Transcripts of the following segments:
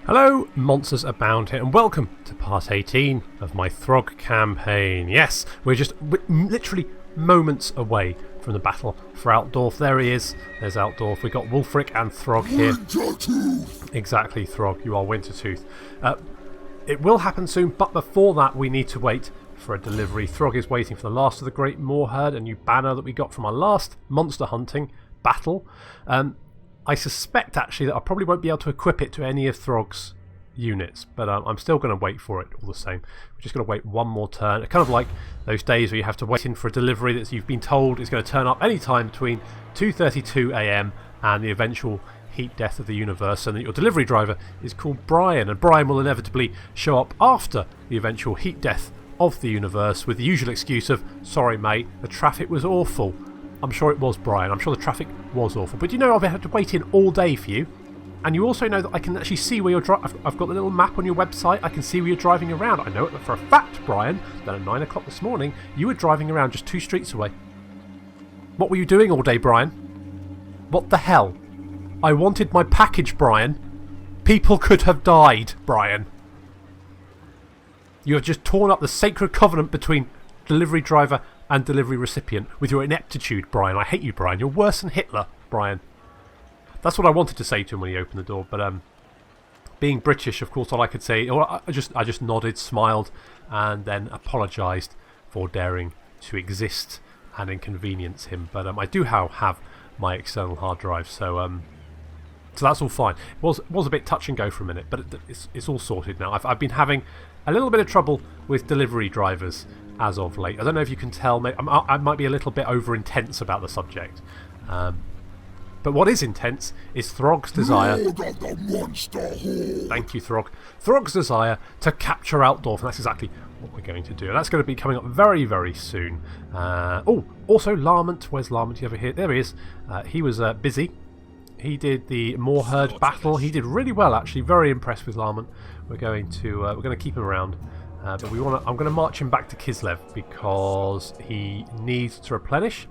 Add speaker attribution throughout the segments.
Speaker 1: Hello, monsters abound here, and welcome to part 18 of my Throgg Campaign. Yes, we're literally moments away from the battle for Altdorf. There he is. There's Altdorf. We've got Wulfric and Throgg here.
Speaker 2: Wintertooth!
Speaker 1: Exactly, Throgg. You are Wintertooth. It will happen soon, but before that we need to wait for a delivery. Throgg is waiting for the last of the Great Moor Herd, a new banner that we got from our last monster hunting battle. I suspect actually that I probably won't be able to equip it to any of Throgg's units, but I'm still going to wait for it all the same. We're just going to wait one more turn. It's kind of like those days where you have to wait in for a delivery that you've been told is going to turn up any time between 2:32 AM and the eventual heat death of the universe, and that your delivery driver is called Brian, and Brian will inevitably show up after the eventual heat death of the universe with the usual excuse of, sorry mate, the traffic was awful. I'm sure it was, Brian. I'm sure the traffic was awful. But you know I've had to wait in all day for you. And you also know that I can actually see where you're driving. I've got the little map on your website. I can see where you're driving around. I know it for a fact, Brian, that at 9 o'clock this morning, you were driving around just 2 streets away. What were you doing all day, Brian? What the hell? I wanted my package, Brian. People could have died, Brian. You have just torn up the sacred covenant between delivery driver and delivery recipient with your ineptitude, Brian. I hate you, Brian. You're worse than Hitler, Brian. That's what I wanted to say to him when he opened the door, but being British, of course, all I could say, or I just nodded, smiled, and then apologised for daring to exist and inconvenience him. But I do have my external hard drive, so that's all fine. It was a bit touch and go for a minute, but it's all sorted now. I've been having a little bit of trouble with delivery drivers as of late. I don't know if you can tell. I might be a little bit over intense about the subject. But what is intense is Throgg's desire.
Speaker 2: Lord of the monster horde.
Speaker 1: Thank you, Throgg. Throgg's desire to capture Altdorf, and that's exactly what we're going to do. And that's going to be coming up very, very soon. Also Larmont. Where's Larmont over here? There he is. He was busy. He did the Moor Herd battle. He did really well, actually. Very impressed with Larmont. We're going to keep him around. But I'm going to march him back to Kislev because he needs to replenish.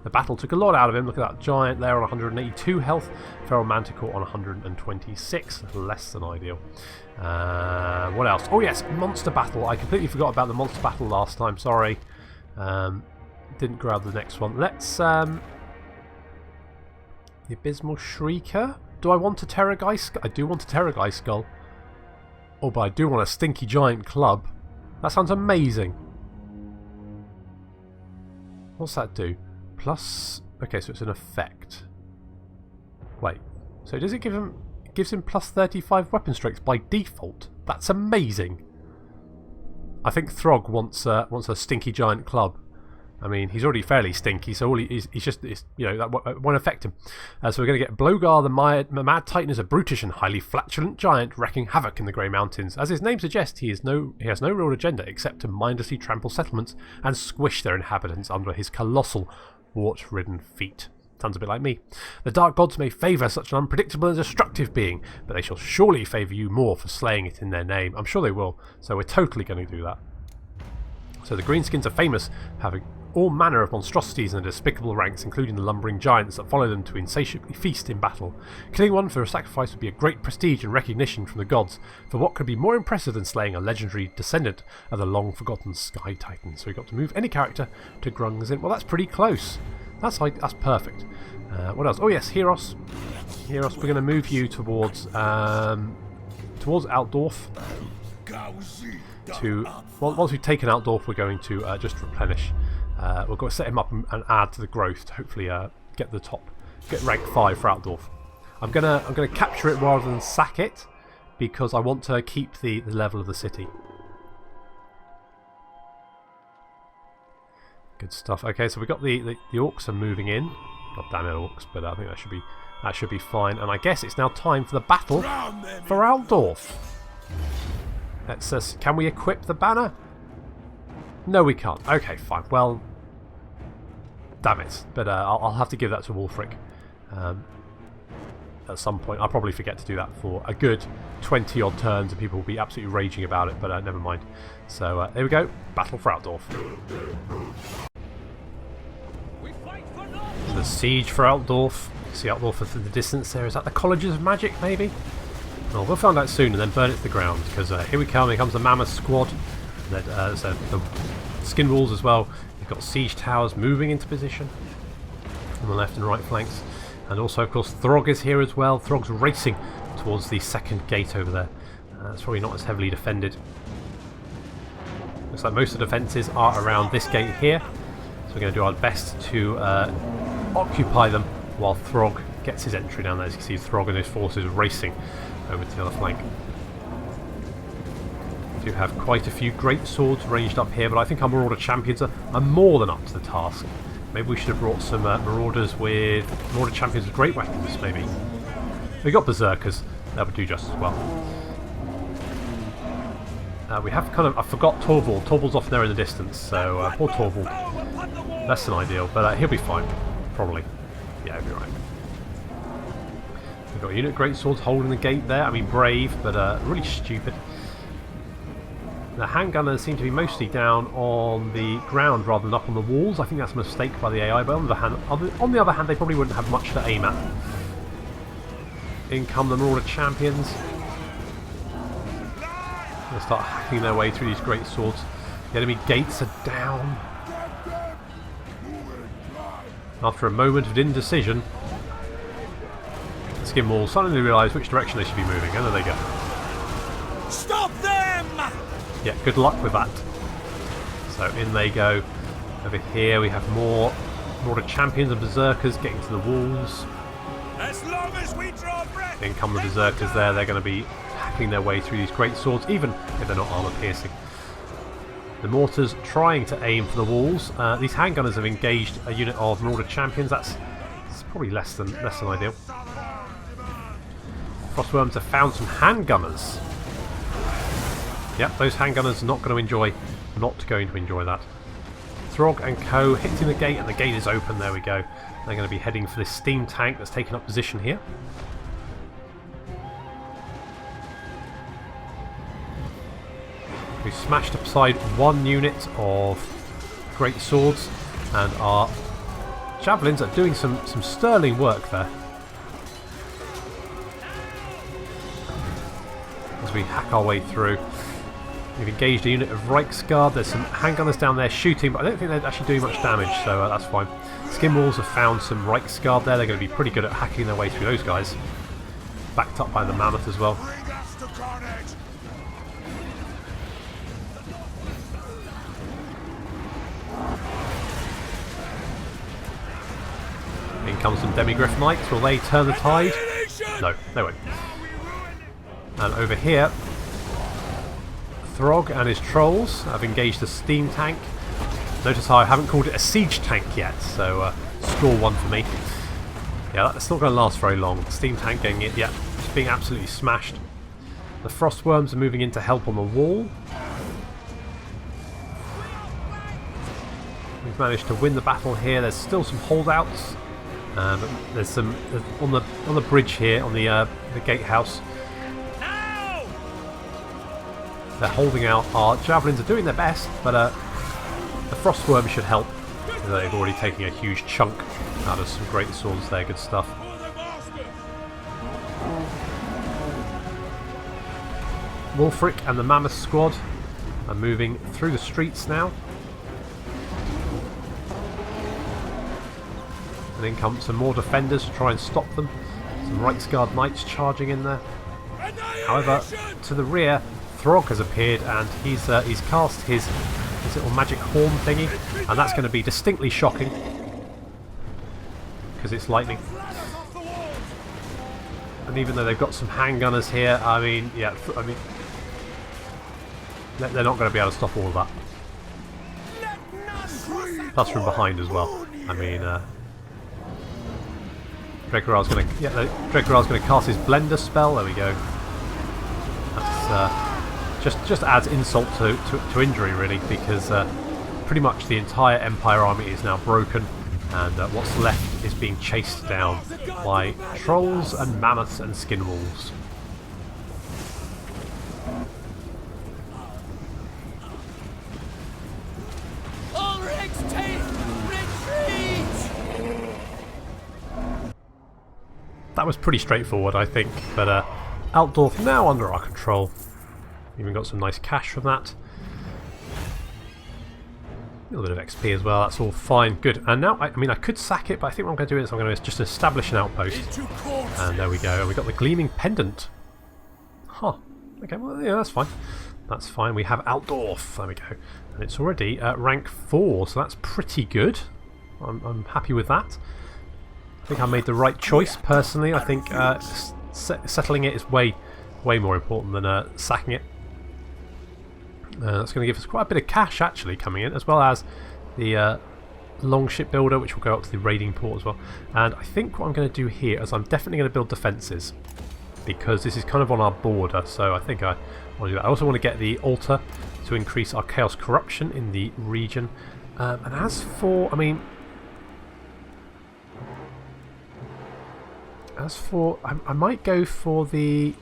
Speaker 1: The battle took a lot out of him. Look at that giant there on 182 health. Feral Manticore on 126. Less than ideal. What else? Oh yes, monster battle. I completely forgot about the monster battle last time. Sorry. Didn't grab the next one. Let's... the Abysmal Shrieker. Do I want a Terrorgeist Skull? I do want a Terrorgeist Skull. Oh, but I do want a Stinky Giant Club. That sounds amazing. What's that do? Plus... Okay, so it's an effect. Wait. So does it give him... It gives him plus 35 weapon strength by default? That's amazing. I think Throgg wants a Stinky Giant Club. I mean, he's already fairly stinky, so all he's just, that won't affect him. So we're going to get Blogar, the Mad Titan, is a brutish and highly flatulent giant wreaking havoc in the Grey Mountains. As his name suggests, he has no real agenda except to mindlessly trample settlements and squish their inhabitants under his colossal, wart-ridden feet. Sounds a bit like me. The Dark Gods may favour such an unpredictable and destructive being, but they shall surely favour you more for slaying it in their name. I'm sure they will, so we're totally going to do that. So the Greenskins are famous for having all manner of monstrosities in the despicable ranks, including the lumbering giants that follow them to insatiably feast in battle. Killing one for a sacrifice would be a great prestige and recognition from the gods, for what could be more impressive than slaying a legendary descendant of the long-forgotten Sky Titan? So we've got to move any character to Grungzin. Well, that's pretty close. That's perfect. What else? Oh yes, Heros. Heros, we're going to move you towards Altdorf. Once we've taken Altdorf, we're going to just replenish. We've got to set him up and add to the growth to hopefully get rank 5 for Altdorf. I'm gonna capture it rather than sack it because I want to keep the level of the city. Good stuff. Okay, so we've got the orcs are moving in. God damn it, orcs! But I think that should be fine. And I guess it's now time for the battle for Altdorf. Can we equip the banner? No, we can't. Okay, fine. Well, damn it. But I'll have to give that to Wulfric at some point. I'll probably forget to do that for a good 20 odd turns and people will be absolutely raging about it, but never mind. So there we go. Battle for Altdorf. The siege for Altdorf. See Altdorf in the distance there. Is that the Colleges of Magic, maybe? Well, we'll find out soon and then burn it to the ground, because here we come. Here comes the Mammoth Squad. So the Skin Wolves as well. You've got siege towers moving into position on the left and right flanks. And also, of course, Throgg is here as well. Throgg's racing towards the second gate over there. It's probably not as heavily defended. Looks like most of the defences are around this gate here. So we're going to do our best to occupy them while Throgg gets his entry down there. As you can see, Throgg and his forces racing over to the other flank. We do have quite a few great swords ranged up here, but I think our Marauder champions are more than up to the task. Maybe we should have brought some Marauder champions with great weapons, maybe. We got Berserkers, that would do just as well. We have I forgot Torvald. Torvald's off there in the distance, so poor Torvald. Less than ideal, but he'll be fine, probably. Yeah, he'll be right. We've got a unit of greatswords holding the gate there. I mean, brave, but really stupid. The handgunners seem to be mostly down on the ground rather than up on the walls. I think that's a mistake by the AI, but on the other hand, they probably wouldn't have much to aim at. In come the Marauder champions. They'll start hacking their way through these great swords. The enemy gates are down. After a moment of indecision, the Skin Wolves suddenly realise which direction they should be moving, and there they go.
Speaker 3: Stop them!
Speaker 1: Yeah, good luck with that. So in they go. Over here we have more Marauder champions and Berserkers getting to the walls.
Speaker 3: As long as we draw breath.
Speaker 1: In come the Berserkers there. They're going to be hacking their way through these great swords, even if they're not armour piercing. The mortars trying to aim for the walls. These handgunners have engaged a unit of Marauder champions. That's probably less than ideal. Frostworms have found some handgunners. Yep, those handgunners are not going to enjoy that. Throgg and co hitting the gate, and the gate is open. There we go. They're going to be heading for this steam tank that's taken up position here. We've smashed aside one unit of great swords, and our javelins are doing some sterling work there. As we hack our way through. We've engaged a unit of Reichsguard. There's some handgunners down there shooting, but I don't think they're actually doing much damage, so that's fine. Skin Wolves have found some Reichsguard there. They're going to be pretty good at hacking their way through those guys. Backed up by the Mammoth as well. In comes some Demigryph Knights. Will they turn the tide? No, they won't. And over here, Throgg and his trolls have engaged the steam tank. Notice how I haven't called it a siege tank yet, so score one for me. Yeah, that's not going to last very long. The steam tank getting it, yeah, it's being absolutely smashed. The Frostworms are moving in to help on the wall. We've managed to win the battle here. There's still some holdouts, but there's some on the bridge here on the gatehouse. They're holding out. Our javelins are doing their best, but the Frostworm should help. They've already taken a huge chunk out of some great swords there. Good stuff. Wulfric and the Mammoth Squad are moving through the streets now. And in come some more defenders to try and stop them. Some Reichsguard Knights charging in there. However, to the rear, Throgg has appeared, and he's cast his little magic horn thingy, and that's going to be distinctly shocking because it's lightning. And even though they've got some handgunners here, I mean, yeah, they're not going to be able to stop all of that. Plus from behind as well. I mean, Dregrar's going to cast his Blender spell. There we go. That's just adds insult to injury, really, because pretty much the entire Empire army is now broken, and what's left is being chased down by trolls and mammoths and skin wolves. That was pretty straightforward, I think, but Altdorf now under our control. Even got some nice cash from that. A little bit of XP as well, that's all fine. Good. And now, I mean, I could sack it, but I think what I'm going to do is I'm going to just establish an outpost. And there we go. And we got the Gleaming Pendant. Huh. Okay, well, yeah, that's fine. That's fine. We have Altdorf. There we go. And it's already rank 4, so that's pretty good. I'm happy with that. I think I made the right choice, personally. I think settling it is way more important than sacking it. That's going to give us quite a bit of cash actually coming in, as well as the long shipbuilder, which will go up to the raiding port as well. And I think what I'm going to do here is I'm definitely going to build defences, because this is kind of on our border, so I think I want to do that. I also want to get the altar to increase our chaos corruption in the region. And as for, I might go for the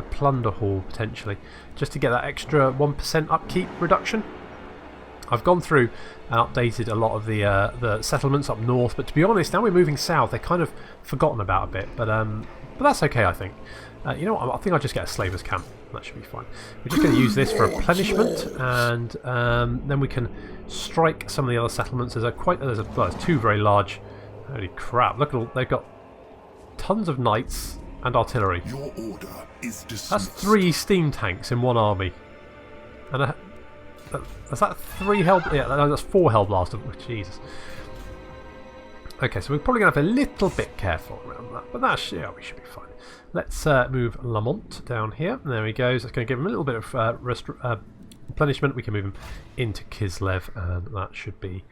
Speaker 1: plunder hall potentially, just to get that extra 1% upkeep reduction. I've gone through and updated a lot of the settlements up north, but to be honest, now we're moving south, they're kind of forgotten about a bit. But that's okay, I think. You know what? I think I'll just get a slavers camp. That should be fine. We're just going to use this for replenishment, and then we can strike some of the other settlements. There's two very large. Holy crap! Look at all they've got. Tons of knights and artillery.
Speaker 2: Your order is dismissed.
Speaker 1: That's 3 steam tanks in one army. And is that 3 hell? Yeah, that's 4 hellblasters. Oh, Jesus. Okay, so we're probably going to have a little bit careful around that, but yeah, we should be fine. Let's move Lamont down here. There he goes. That's going to give him a little bit of replenishment. We can move him into Kislev, and that should be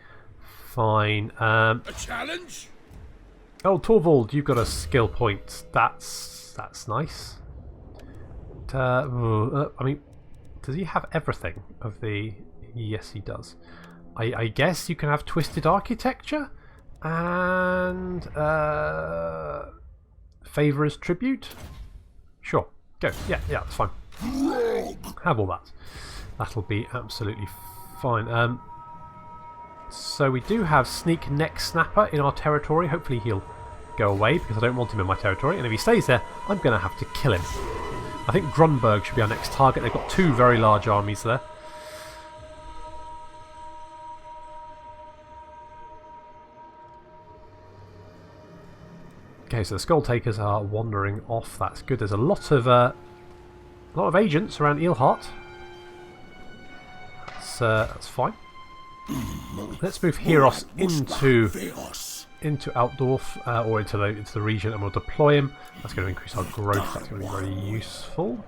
Speaker 1: fine.
Speaker 3: A challenge?
Speaker 1: Oh, Torvald, you've got a skill point. That's nice. I mean, does he have everything of the... Yes, he does. I guess you can have Twisted Architecture and Favorer's Tribute. Sure, go. Yeah, that's fine. Have all that. That'll be absolutely fine. So we do have Sneak Neck Snapper in our territory. Hopefully he'll go away, because I don't want him in my territory. And if he stays there, I'm going to have to kill him. I think Grunberg should be our next target. They've got 2 very large armies there. Okay, so the Skull Takers are wandering off. That's good. There's a lot of agents around Eelheart. That's fine. Let's move Heros into Altdorf, or into the region, and we'll deploy him. That's going to increase our growth. That's going to be very useful.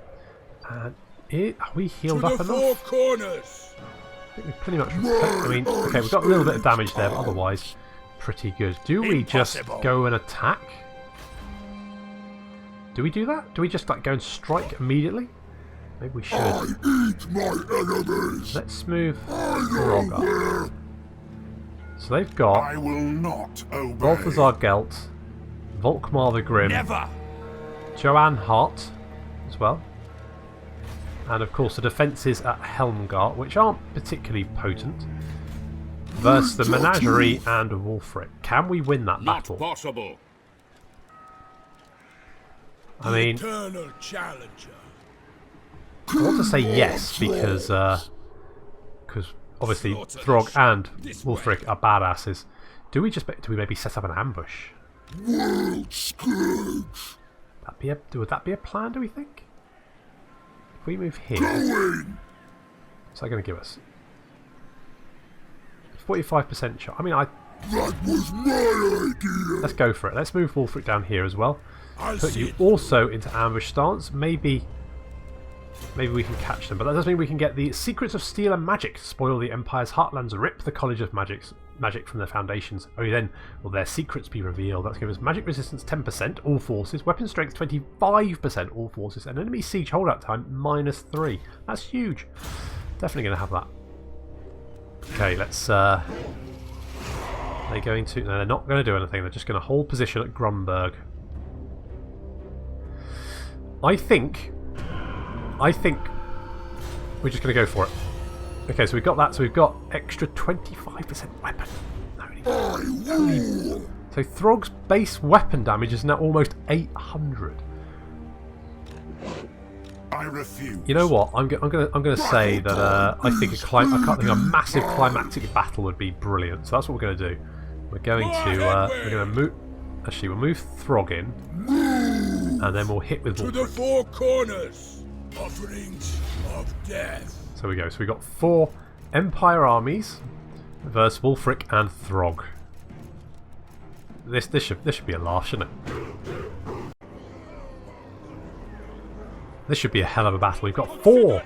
Speaker 1: And are we healed up enough?
Speaker 3: 4 corners.
Speaker 1: I think we pretty much. I mean, okay, we've got a little bit of damage there, but otherwise, pretty good. Do we just go and attack? Do we do that? Do we just go and strike immediately? Maybe we should.
Speaker 2: I eat my enemies.
Speaker 1: Let's move Throgg up. So they've got
Speaker 2: I will not obey.
Speaker 1: Balthazar Gelt, Volkmar the Grim,
Speaker 3: Never.
Speaker 1: Joanne Hart as well, and of course the defences at Helmgart, which aren't particularly potent, versus the Menagerie and Wulfric. Can we win that battle?
Speaker 3: Not possible.
Speaker 1: I mean,
Speaker 3: Eternal challenger.
Speaker 1: I want to say yes, because obviously Throgg and Wulfric are badasses. Do we maybe set up an ambush?
Speaker 2: World scourge.
Speaker 1: Would that be a plan, do we think? If we move here,
Speaker 2: Going.
Speaker 1: what's that going to give us? 45% shot. I mean,
Speaker 2: That was my idea.
Speaker 1: let's go for it. Let's move Wulfric down here as well.
Speaker 3: I'll
Speaker 1: Put
Speaker 3: see
Speaker 1: you
Speaker 3: it.
Speaker 1: also into ambush stance. Maybe we can catch them, but that doesn't mean we can get the Secrets of Steel and Magic. Spoil the Empire's heartlands, rip the College of magic from their foundations. Only then will their secrets be revealed. That's give us magic resistance 10%, all forces, weapon strength 25%, all forces, and enemy siege holdout time -3. That's huge. Definitely going to have that. Okay, let's. Are they going to? No, they're not going to do anything. They're just going to hold position at Grunberg. I think we're just going to go for it. Okay, so we've got that. So we've got extra 25% weapon. So Throgg's base weapon damage is now almost 800.
Speaker 2: I refuse.
Speaker 1: You know what? I'm gonna say that I think a massive climactic battle would be brilliant. So that's what we're gonna do. We're going to move. Actually, we'll move Throgg in, and then we'll hit with
Speaker 3: To the
Speaker 1: Wulfric.
Speaker 3: four corners, offerings of death.
Speaker 1: So we go. So we got 4 Empire armies versus Wulfric and Throgg. This should be a laugh, shouldn't it? This should be a hell of a battle. We've got four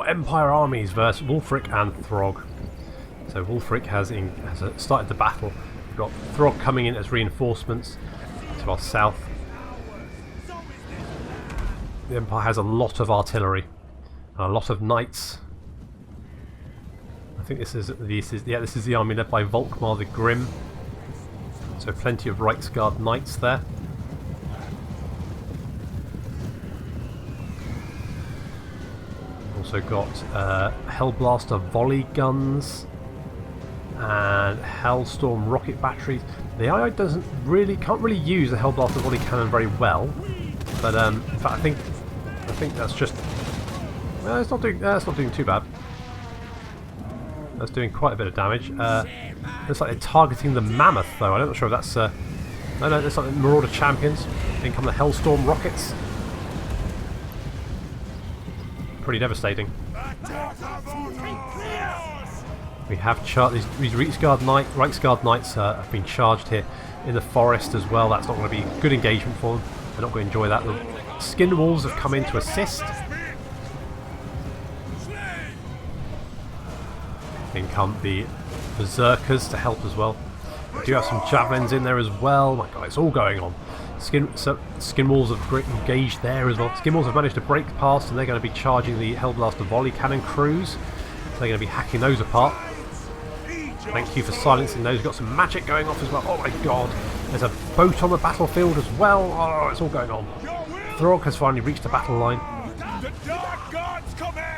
Speaker 1: Empire armies versus Wulfric and Throgg. So Wulfric has started the battle. We've got Throgg coming in as reinforcements to our south. The Empire has a lot of artillery and a lot of knights. I think this is the army led by Volkmar the Grim. So plenty of Reiksguard knights there. Also got Hellblaster volley guns and Hellstorm rocket batteries. The AI can't really use the Hellblaster volley cannon very well, but in fact I think that's just it's not doing too bad. That's doing quite a bit of damage. Looks like they're targeting the mammoth though. I'm not sure if that's no, it's like the Marauder champions. In come the Hellstorm rockets. Pretty devastating. We have these Reiksguard Knights have been charged here in the forest as well. That's not going to be good engagement for them. They're not going to enjoy that. The Skin Wolves have come in to assist. In come the Berserkers to help as well. We do have some Javelins in there as well. My God, it's all going on. Skin Wolves have engaged there as well. Skin Wolves have managed to break past, and they're going to be charging the Hellblaster volley cannon crews. So they're going to be hacking those apart. Thank you for silencing those. We've got some magic going off as well. Oh my God! There's a boat on the battlefield as well. Oh, it's all going on. Throgg has finally reached the battle line.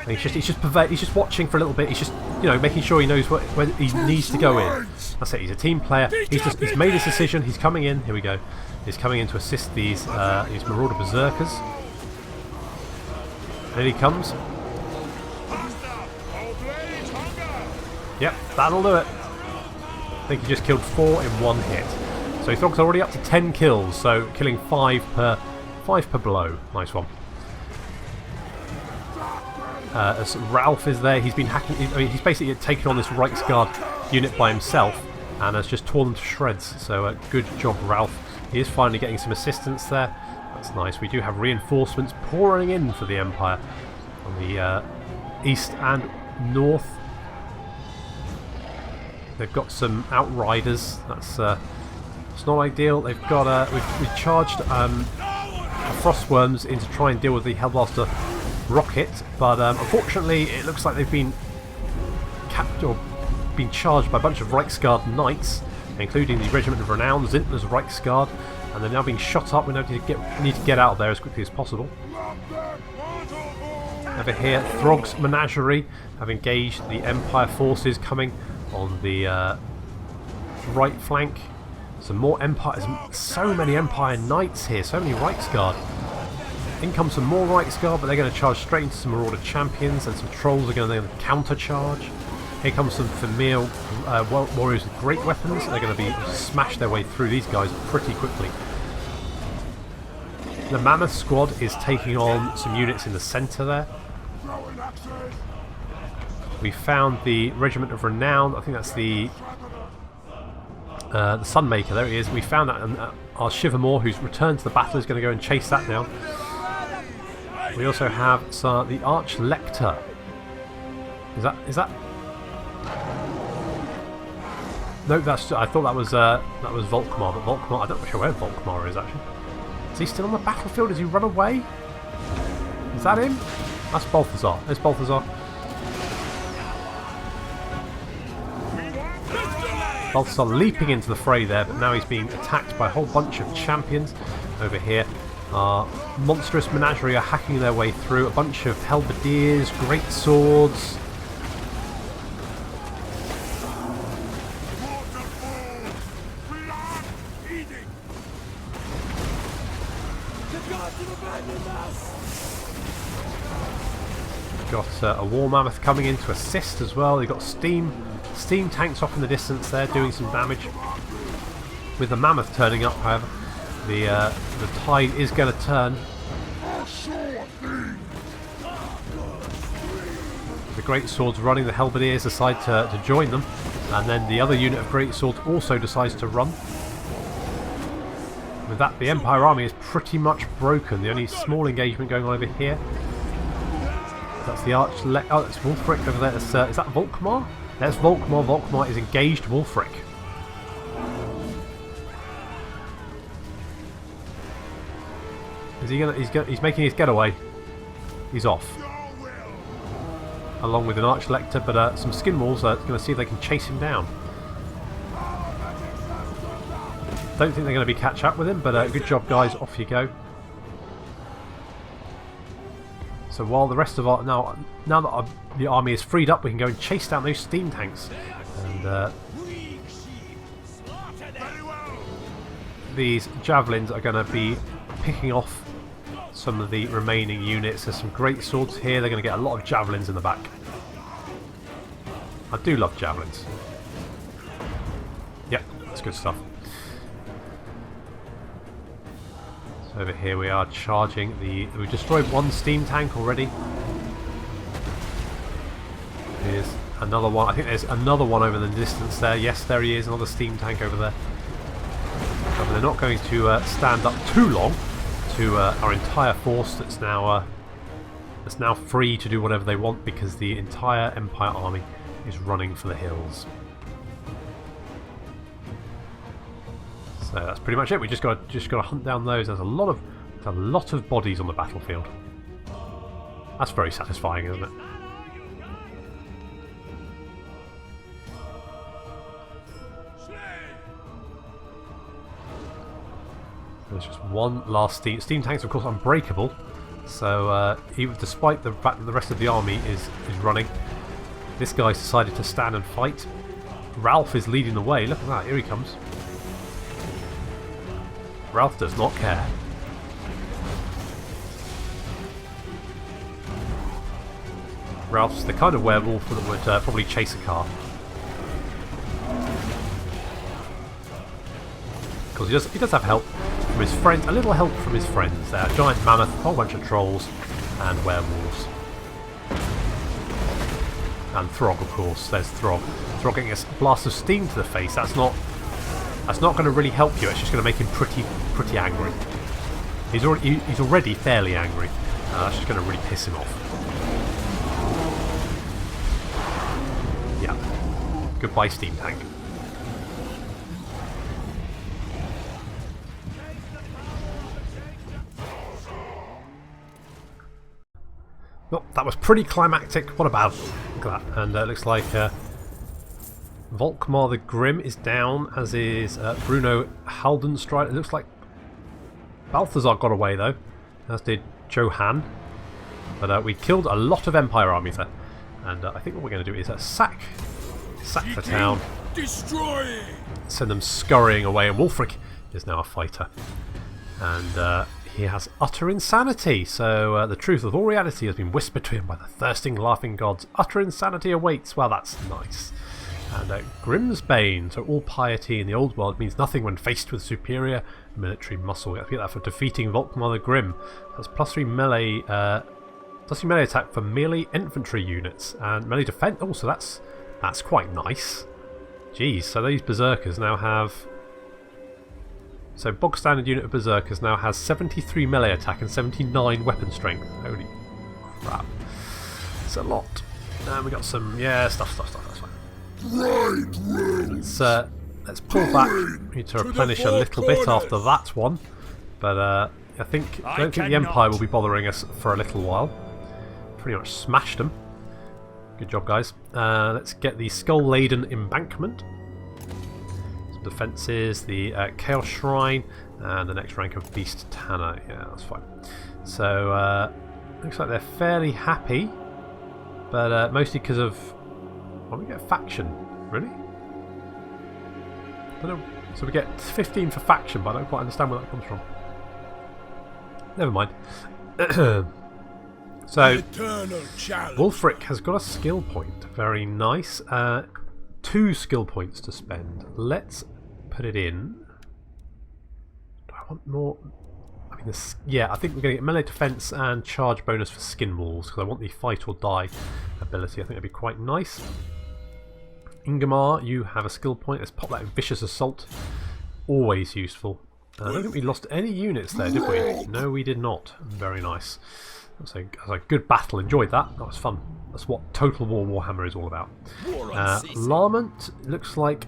Speaker 1: And he's just watching for a little bit. He's just, making sure he knows where he needs to go in. That's it. He's a team player. He's made his decision. He's coming in. Here we go. He's coming in to assist these Marauder Berserkers. And he comes. Yep, that'll do it. I think he just killed 4 in one hit. So Throgg's already up to 10 kills. So killing 5 per blow. Nice one. As Ralph is there, he's been hacking. He's basically taken on this Reiksguard unit by himself and has just torn them to shreds. So good job, Ralph. He is finally getting some assistance there. That's nice. We do have reinforcements pouring in for the Empire on the east and north. They've got some Outriders. That's it's not ideal. They've got we've charged Frostworms in to try and deal with the Hellblaster rocket, but unfortunately it looks like they've been captured or been charged by a bunch of Reiksguard Knights, including the Regiment of Renown, Zintler's Reiksguard, and they're now being shot up. We need to get out of there as quickly as possible. Over here, Throgg's Menagerie have engaged the Empire forces coming on the right flank. Some more Empire, so many Empire Knights here, so many Reiksguard. In comes some more Reiksguard, but they're going to charge straight into some Marauder champions, and some trolls are going to counter-charge. Here comes some Famir warriors with great weapons. They're going to be smash their way through these guys pretty quickly. The Mammoth squad is taking on some units in the centre there. We found the Regiment of Renown. I think that's the Sunmaker. There he is. We found that, and our Shivermore, who's returned to the battle, is going to go and chase that down. We also have the Arch Lector. Is that? No, I thought that was Volkmar, but Volkmar. I don't know where Volkmar is actually. Is he still on the battlefield? Has he run away? Is that him? That's Balthazar. There's Balthazar. Balthazar leaping into the fray there, but now he's being attacked by a whole bunch of champions over here. Our monstrous menagerie are hacking their way through. A bunch of halberdiers, great swords. got a war mammoth coming in to assist as well. They've got steam tanks off in the distance there doing some damage. With the mammoth turning up, however, the tide is going to turn. The great swords running, the halberdiers decide to join them, and then the other unit of great swords also decides to run. With that, the Empire army is pretty much broken. The only small engagement going on over here. That's the arch. Oh, it's Wulfric over there. Is that Volkmar? That's Volkmar. Volkmar is engaged Wulfric. Is he gonna? He's making his getaway. He's off. Along with an Archlector, but some Skinwalls are going to see if they can chase him down. Don't think they're going to be catch up with him, but good job, guys. Off you go. So while the rest of our now that the army is freed up, we can go and chase down those steam tanks. And these javelins are going to be picking off some of the remaining units. There's some great swords here. They're going to get a lot of javelins in the back. I do love javelins. Yep, that's good stuff. So over here we are charging we destroyed one steam tank already. Here's another one. I think there's another one over in the distance there. Yes, there he is, another steam tank over there. But they're not going to stand up too long to our entire force that's now free to do whatever they want, because the entire Empire army is running for the hills. So that's pretty much it. We just got to hunt down those. There's a lot of bodies on the battlefield. That's very satisfying, isn't it? There's just one last steam tanks, of course, unbreakable. So even despite the fact that the rest of the army is running, this guy's decided to stand and fight. Ralph is leading the way. Look at that, here he comes. Ralph does not care. Ralph's the kind of werewolf that would probably chase a car. Because he does have help from his friends, a little help from his friends. There are giant mammoth, a whole bunch of trolls, and werewolves. And Throgg, of course. There's Throgg. Throgg getting a blast of steam to the face. That's not going to really help you. It's just going to make him pretty angry. He's already fairly angry. That's just going to really piss him off. Yeah. Goodbye, steam tank. Well, that was pretty climactic. What about? Look at that. And it looks like Volkmar the Grim is down, as is Bruno Haldenstreit. It looks like Balthazar got away though, as did Johann. But we killed a lot of Empire armies there. And I think what we're going to do is sack the town.
Speaker 3: Destroy!
Speaker 1: Send them scurrying away. And Wulfric is now a fighter. And he has utter insanity, so the truth of all reality has been whispered to him by the thirsting, laughing gods. Utter insanity awaits. Well, that's nice. And Grim's Bane, so all piety in the old world means nothing when faced with superior military muscle. We have to get that for defeating Volkmar the Grim. That's +3 melee, +3 melee attack for melee infantry units and melee defense. Oh, so that's quite nice. Jeez, so these berserkers now have. So bog standard unit of berserkers now has 73 melee attack and 79 weapon strength. Holy crap. It's a lot. And we got some stuff, that's fine. Let's pull back. We need to replenish a little bit after that one. But I don't think the Empire will be bothering us for a little while. Pretty much smashed them. Good job, guys. Let's get the skull-laden embankment. Defences, the Chaos Shrine, and the next rank of Beast Tanner. Yeah, that's fine. So, looks like they're fairly happy, but mostly because of. Why do we get faction? Really? I don't know. So we get 15 for faction, but I don't quite understand where that comes from. Never mind. So So,
Speaker 3: Eternal challenge.
Speaker 1: Wulfric has got a skill point. Very nice. 2 skill points to spend. Let's put it in. Do I want more? I mean, yeah, I think we're going to get melee defense and charge bonus for skin walls because I want the fight or die ability. I think that'd be quite nice. Ingemar, you have a skill point. Let's pop that in vicious assault. Always useful. I don't think we lost any units there, did we? No, we did not. Very nice. That was a good battle. Enjoyed that. That was fun. That's what Total War Warhammer is all about. Larmont, looks like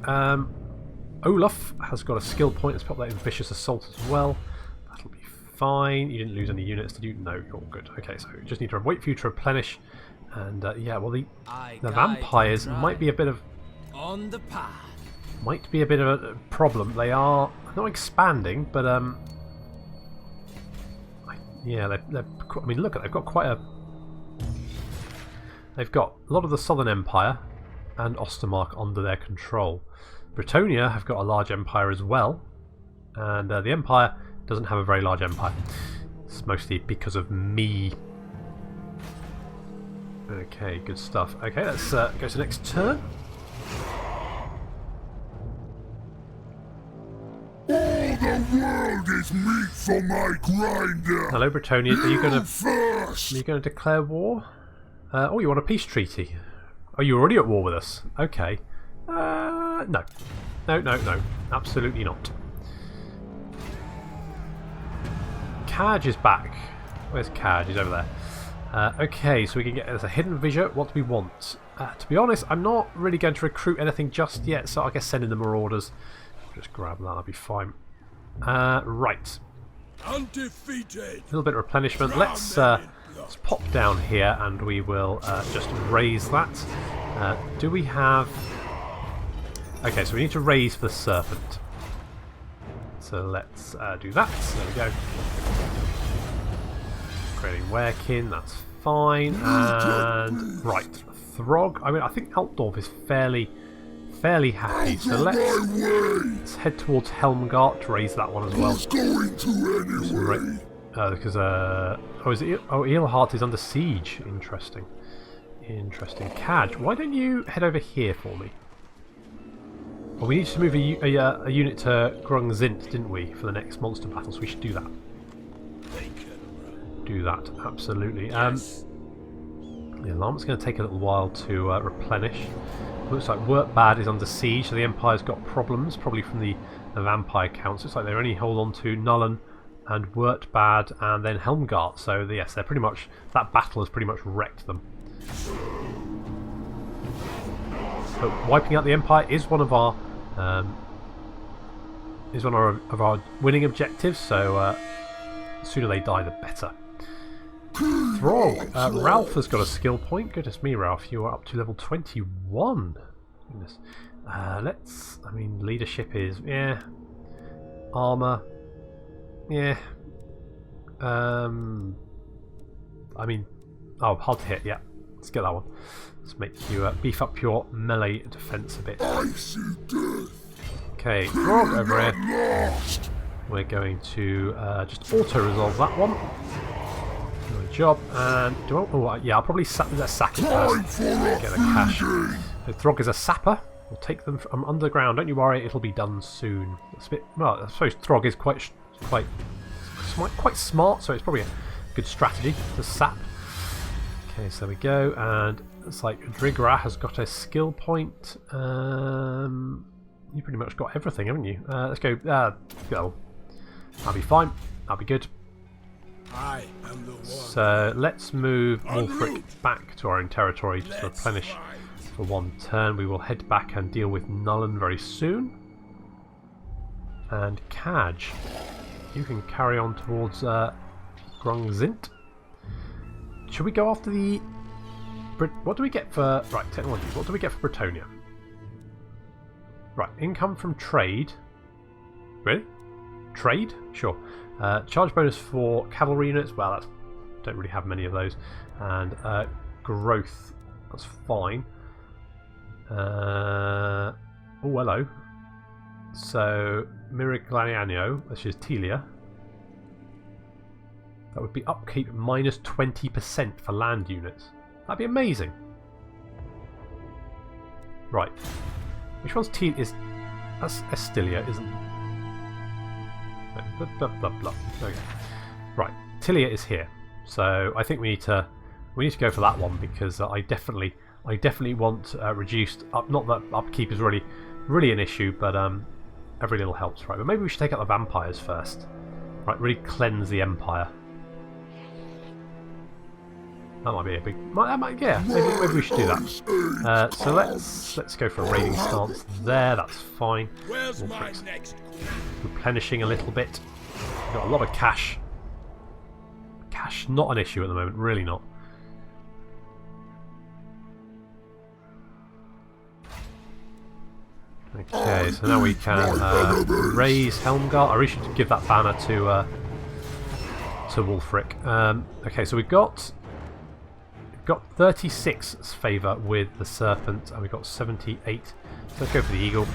Speaker 1: Olaf has got a skill point. Let's pop that in vicious assault as well. That'll be fine. You didn't lose any units, did you? No, you're all good. Okay, so we just need to wait for you to replenish. And yeah, well, the vampires might be a bit of a problem. They are not expanding, but yeah, I mean, look, they've got quite a. They've got a lot of the Southern Empire and Ostermark under their control. Britannia have got a large empire as well, and the Empire doesn't have a very large empire. It's mostly because of me. Okay, good stuff. Okay, let's go to the next turn.
Speaker 2: All the world is meat for my grinder.
Speaker 1: Hello, Britannia. Are you going
Speaker 2: First.
Speaker 1: to declare war? Oh, you want a peace treaty? Oh, you're already at war with us. Okay. No. No. Absolutely not. Kaj is back. Where's Kaj? He's over there. Okay, so we can get as a hidden vision. What do we want? To be honest, I'm not really going to recruit anything just yet, so I guess send in the marauders. Just grab that, that'll be fine. Right.
Speaker 3: Undefeated.
Speaker 1: A little bit of replenishment. Let's pop down here and we will just raise that. Do we have... Okay, so we need to raise for the serpent. So let's do that. There we go. Creating werekin, that's fine. And right, Throgg. I mean, I think Altdorf is fairly happy. So let's head towards Helmgart to raise that one as well. Because Eelhart is under siege. Interesting. Kaj, why don't you head over here for me? Well, we need to move a unit to Grungzint, didn't we, for the next monster battle? So we should do that. Do that, absolutely. The alarm's going to take a little while to replenish. Looks like Wurtbad is under siege, so the Empire's got problems, probably from the Vampire Counts. Looks like they only hold on to Nullen and Wurtbad and then Helmgart. So yes, they're pretty much, that battle has pretty much wrecked them. But wiping out the Empire is one of our winning objectives. So the sooner they die, the better. Throgg. Ralph has got a skill point. Goodness me, Ralph, you are up to level 21. Goodness. I mean, leadership is, yeah. Armour, yeah. I mean, oh, hard to hit, yeah. Let's get that one. Let's make you beef up your melee defense a bit. Okay, Throgg over here. We're going to just auto-resolve that one. Good job. And yeah, I'll probably sack it first. Get the cash. So Throgg is a sapper. We'll take them from underground. Don't you worry, it'll be done soon. It's a bit, well, I suppose Throgg is quite smart, so it's probably a good strategy to sap. Okay, so there we go. And it's like Drigra has got a skill point. You pretty much got everything, haven't you? Let's go. Go. That'll be fine. That'll be good.
Speaker 3: I am the one.
Speaker 1: So let's move Wulfric back to our own territory just to replenish for one turn. We will head back and deal with Nullen very soon. And Kaj, you can carry on towards Grungzint. Should we go after the... What do we get for... Right, technology. What do we get for Britannia? Right, income from trade. Really? Trade? Sure. Charge bonus for cavalry units. Well, that's... Don't really have many of those. And growth. That's fine. Oh, hello. So, Mirigliano, which is Telia. That would be upkeep minus 20% for land units. That'd be amazing. Right. Which one's T is... That's Estilia, isn't it? Blah, blah, blah, blah. Okay. Right. Tilia is here. So I think we need to go for that one because I definitely want reduced up. Not that upkeep is really an issue, but every little helps, right? But maybe we should take out the vampires first. Right, really cleanse the empire. That might be a big... yeah, maybe we should do that. So let's go for a raiding stance there. That's fine.
Speaker 3: Where's my next?
Speaker 1: Replenishing a little bit. We've got a lot of cash. Cash not an issue at the moment, really not. Okay, so now we can raise Helmgart. I really should give that banner to Wulfric. Okay, so we've got 36 favour with the Serpent, and we've got 78. So let's go for the Eagle.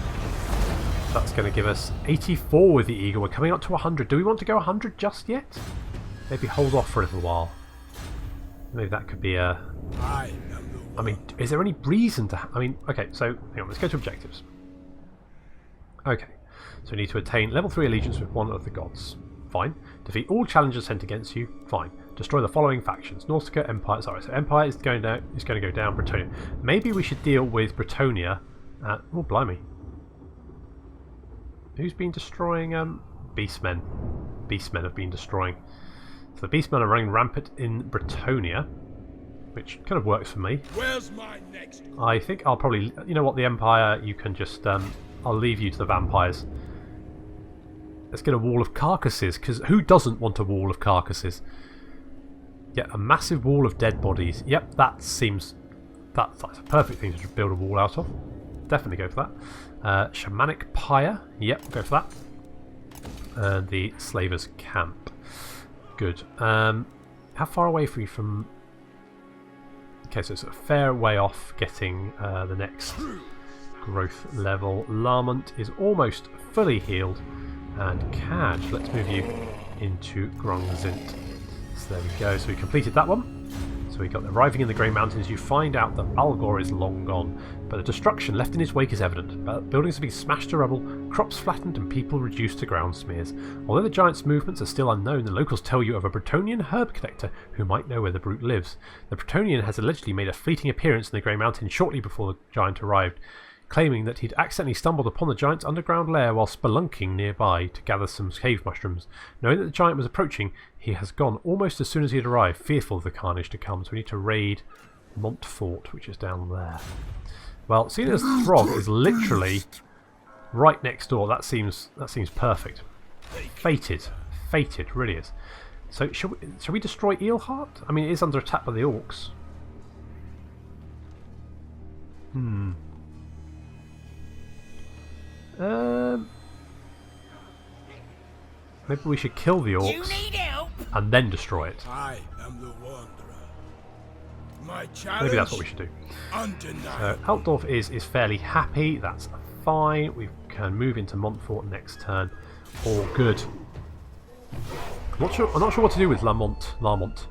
Speaker 1: That's going to give us 84 with the Eagle. We're coming up to 100. Do we want to go 100 just yet? Maybe hold off for a little while. Maybe that could be a... I mean, is there any reason to... I mean, okay, so hang on, let's go to objectives. Okay, so we need to attain level 3 allegiance with one of the gods. Fine. Defeat all challengers sent against you. Fine. Destroy the following factions: Nausicaa, Empire. Sorry, so Empire is going down. Is going to go down. Bretonia. Maybe we should deal with Bretonia. Oh, blimey! Who's been destroying? Beastmen. Beastmen have been destroying. So the Beastmen are running rampant in Bretonia, which kind of works for me.
Speaker 3: Where's my next?
Speaker 1: I think I'll probably. You know what? The Empire. You can just. I'll leave you to the vampires. Let's get a wall of carcasses, because who doesn't want a wall of carcasses? Yeah, a massive wall of dead bodies. Yep, that seems... That's a perfect thing to build a wall out of. Definitely go for that. Shamanic Pyre. Yep, go for that. And the Slavers' Camp. Good. How far away are we from... Okay, so it's a fair way off getting the next growth level. Lamont is almost fully healed. And Kaj, let's move you into Grungzint. So there we go, so we completed that one. So we got arriving in the Grey Mountains, you find out that Balgor is long gone, but the destruction left in his wake is evident. Buildings have been smashed to rubble, crops flattened and people reduced to ground smears. Although the giant's movements are still unknown, the locals tell you of a Bretonian herb collector who might know where the brute lives. The Bretonian has allegedly made a fleeting appearance in the Grey Mountains shortly before the giant arrived, claiming that he'd accidentally stumbled upon the giant's underground lair while spelunking nearby to gather some cave mushrooms. Knowing that the giant was approaching, he has gone almost as soon as he had arrived, fearful of the carnage to come. So we need to raid Montfort, which is down there. Well, seeing as Throgg is literally right next door, that seems perfect. Fated, really is. So shall we destroy Eelheart? I mean, it is under attack by the orcs. Maybe we should kill the orcs and then destroy it.
Speaker 3: I am the Wanderer. My challenge.
Speaker 1: Maybe that's what we should do. So Altdorf is fairly happy. That's fine. We can move into Montfort next turn. All good. I'm not sure what to do with Lamont.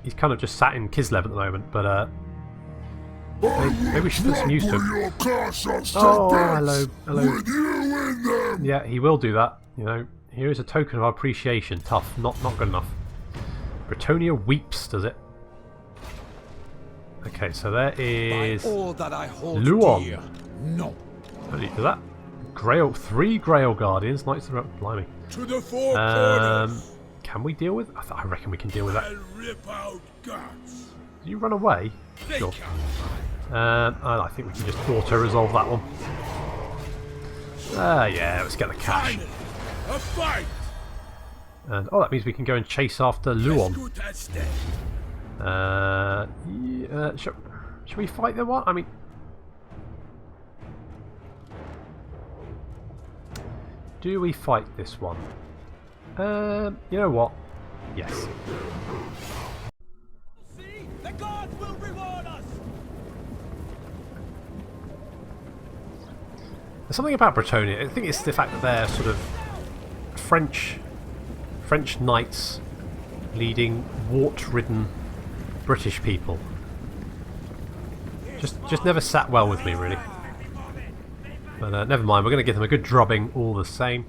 Speaker 1: He's kind of just sat in Kislev at the moment, but maybe we should put some use to him. Oh, hello. Yeah, he will do that. You know, here is a token of our appreciation. Tough, not good enough. Bretonia weeps, does it? Okay, so there is Luon.
Speaker 4: No.
Speaker 1: Don't need to that. Grail, 3 Grail Guardians, Knights of the Blimey.
Speaker 3: To the four corners.
Speaker 1: Can we deal with? I reckon we can deal with that.
Speaker 3: I'll rip out guts.
Speaker 1: Did you run away? Sure. I think we can just auto-resolve that one. Yeah, let's get the cash.
Speaker 3: Finally, a fight.
Speaker 1: And that means we can go and chase after Luon. Should we fight the one? I mean, do we fight this one? You know what? Yes.
Speaker 4: See, the gods will reward us.
Speaker 1: There's something about Bretonia. I think it's the fact that they're sort of French knights leading wart-ridden British people. Just never sat well with me, really. But never mind, we're going to give them a good drubbing all the same.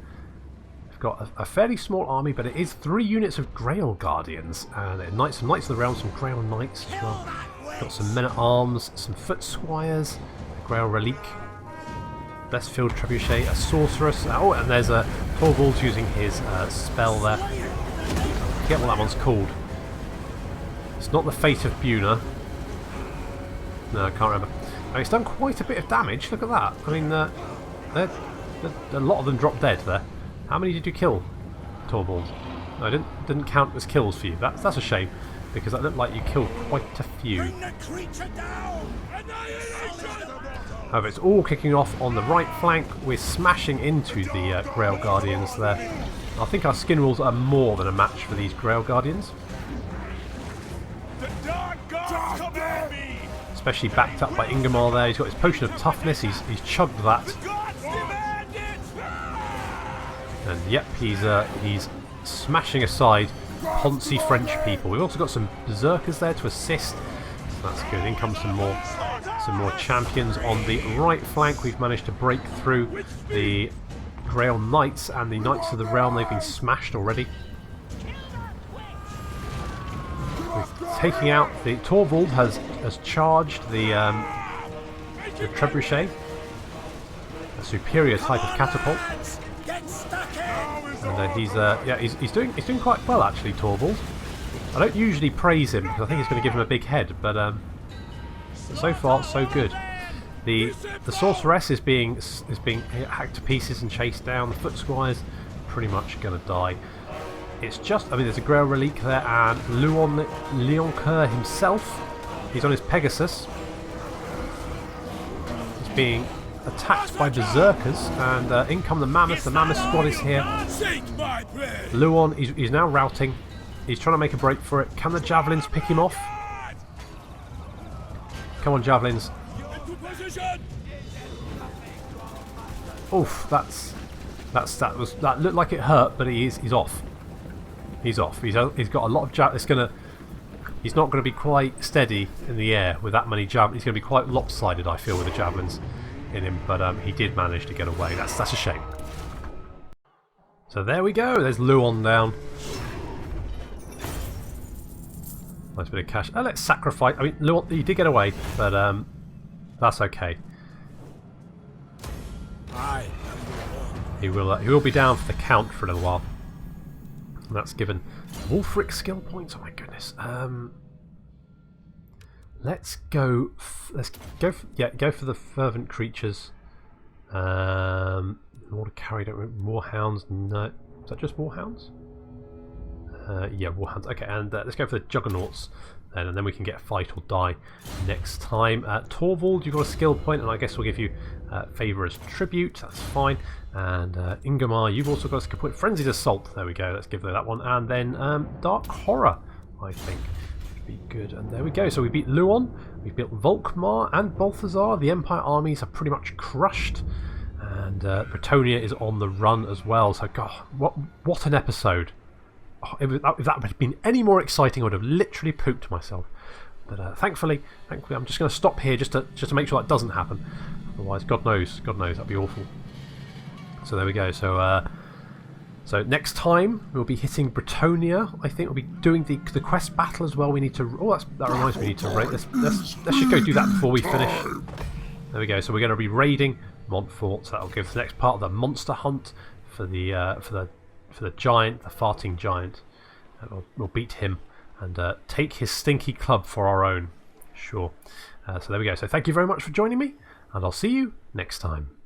Speaker 1: We've got a fairly small army, but it is 3 units of Grail Guardians. And some Knights of the Realm, some Grail Knights as well. Got some Men-at-Arms, some Foot Squires, a Grail Relique, Best Field Trebuchet, a Sorceress. Oh, and there's a Torvald's using his spell there. I forget what that one's called. It's not the Fate of Buna. No, I can't remember. I mean, it's done quite a bit of damage. Look at that. I mean, a lot of them dropped dead there. How many did you kill, Torvald? No, I didn't count as kills for you. That's a shame, because that looked like you killed quite a few. However, it's all kicking off on the right flank. We're smashing into the Grail Guardians there. I think our skin rules are more than a match for these Grail Guardians. Especially backed up by Ingmar there. He's got his Potion of Toughness. He's chugged that. And yep, he's smashing aside Poncy French people. We've also got some Berserkers there to assist. So that's good. In comes some more champions on the right flank. We've managed to break through the Grail Knights and the Knights of the Realm. They've been smashed already. We're taking out the Torvald has charged the Trebuchet, a superior type of catapult. And he's doing quite well actually, Torvald. I don't usually praise him because I think it's going to give him a big head, but so far so good. The Sorceress is being hacked to pieces and chased down. The Foot Squire's pretty much going to die. It's just, I mean, there's a Grail Relique there, and Leoncoeur himself, he's on his Pegasus. He's being attacked by Berserkers, and in come the Mammoth. The Mammoth squad is here. Luon, he's now routing. He's trying to make a break for it. Can the Javelins pick him off? Come on, Javelins. Oof, that looked like it hurt, but he's off. He's off. He's got a lot of javelins. He's not going to be quite steady in the air with that many javelins. He's going to be quite lopsided, I feel, with the javelins in him. But he did manage to get away. That's a shame. So there we go. There's Luon down. Nice bit of cash. Oh, let's sacrifice. I mean, Luon, he did get away, but that's okay. He will be down for the count for a little while. And that's given Wolfric skill points. Oh my goodness. Let's go for the Fervent Creatures. More to carry. Warhounds. No, is that just Warhounds? Yeah, Warhounds. Okay, and let's go for the Juggernauts then, and then we can get Fight or Die next time. Torvald, you've got a skill point, and I guess we'll give you Favour as tribute. That's fine. And Ingmar, you've also got a skill point. Frenzied Assault. There we go. Let's give that one. And then Dark Horror, I think, would be good. And there we go. So we beat Luon, we beat Volkmar and Balthazar. The Empire armies are pretty much crushed. And Bretonnia is on the run as well. So, God, what an episode. Oh, if that had been any more exciting, I would have literally pooped myself. But thankfully, I'm just going to stop here just to make sure that doesn't happen. Otherwise, God knows, that'd be awful. So there we go. So next time we'll be hitting Bretonnia. I think we'll be doing the quest battle as well. We need to. Oh, that reminds me. We need to raid. Let's just go do that before we finish. There we go. So we're going to be raiding Montfort. So that'll give us the next part of the monster hunt for the giant, the farting giant. We'll beat him and take his stinky club for our own. Sure. So there we go. So thank you very much for joining me, and I'll see you next time.